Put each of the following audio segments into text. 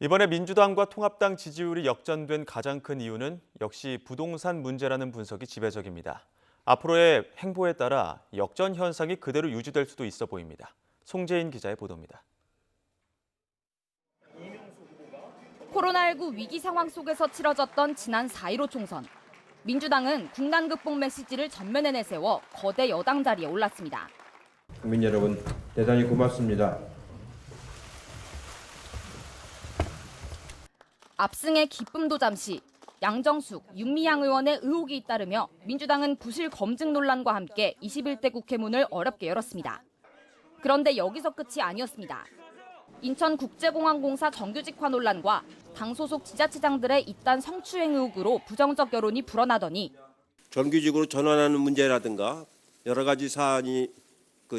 이번에 민주당과 통합당 지지율이 역전된 가장 큰 이유는 역시 부동산 문제라는 분석이 지배적입니다. 앞으로의 행보에 따라 역전 현상이 그대로 유지될 수도 있어 보입니다. 송재인 기자의 보도입니다. 코로나19 위기 상황 속에서 치러졌던 지난 4.15 총선. 민주당은 국난 극복 메시지를 전면에 내세워 거대 여당 자리에 올랐습니다. 국민 여러분, 대단히 고맙습니다. 압승의 기쁨도 잠시, 양정숙, 윤미향 의원의 의혹이 잇따르며 민주당은 부실 검증 논란과 함께 21대 국회 문을 어렵게 열었습니다. 그런데 여기서 끝이 아니었습니다. 인천국제공항공사 정규직화 논란과 당 소속 지자체장들의 잇단 성추행 의혹으로 부정적 여론이 불어나더니 정규직으로 전환하는 문제라든가 여러 가지 사안이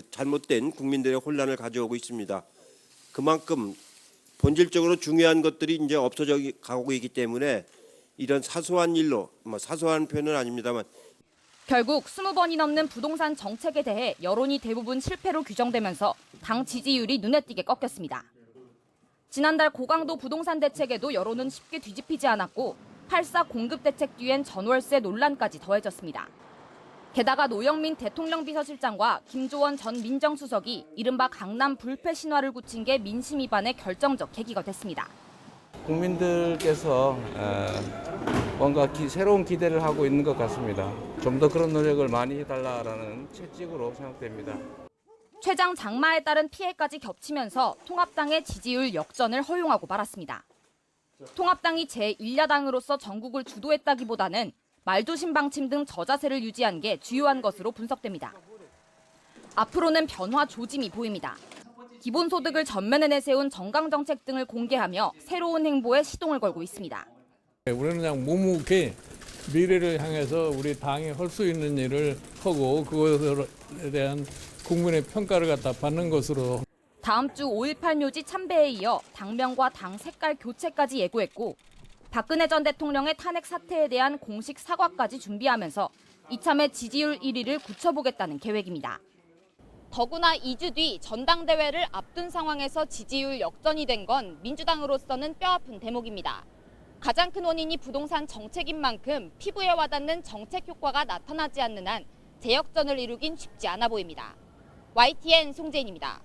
잘못된 국민들의 혼란을 가져오고 있습니다. 그만큼 본질적으로 중요한 것들이 이제 없어져 가고 있기 때문에 이런 사소한 일로, 사소한 표현은 아닙니다만 결국 20번이 넘는 부동산 정책에 대해 여론이 대부분 실패로 규정되면서 당 지지율이 눈에 띄게 꺾였습니다. 지난달 고강도 부동산 대책에도 여론은 쉽게 뒤집히지 않았고 8.4 공급 대책 뒤엔 전월세 논란까지 더해졌습니다. 게다가 노영민 대통령 비서실장과 김조원 전 민정수석이 이른바 강남 불패 신화를 굳힌 게 민심 위반의 결정적 계기가 됐습니다. 국민들께서 뭔가 새로운 기대를 하고 있는 것 같습니다. 좀 더 그런 노력을 많이 해달라는 채찍으로 생각됩니다. 최장 장마에 따른 피해까지 겹치면서 통합당의 지지율 역전을 허용하고 말았습니다. 통합당이 제1야당으로서 전국을 주도했다기보다는 말조심 방침 등 저자세를 유지한 게 주요한 것으로 분석됩니다. 앞으로는 변화 조짐이 보입니다. 기본소득을 전면에 내세운 정강정책 등을 공개하며 새로운 행보에 시동을 걸고 있습니다. 우리는 그냥 묵묵히 미래를 향해서 우리 당이 할 수 있는 일을 하고 그것에 대한 국민의 평가를 갖다 받는 것으로. 다음 주 5.18 묘지 참배에 이어 당명과 당 색깔 교체까지 예고했고 박근혜 전 대통령의 탄핵 사태에 대한 공식 사과까지 준비하면서 이참에 지지율 1위를 굳혀보겠다는 계획입니다. 더구나 2주 뒤 전당대회를 앞둔 상황에서 지지율 역전이 된 건 민주당으로서는 뼈아픈 대목입니다. 가장 큰 원인이 부동산 정책인 만큼 피부에 와닿는 정책 효과가 나타나지 않는 한 재역전을 이루긴 쉽지 않아 보입니다. YTN 송재인입니다.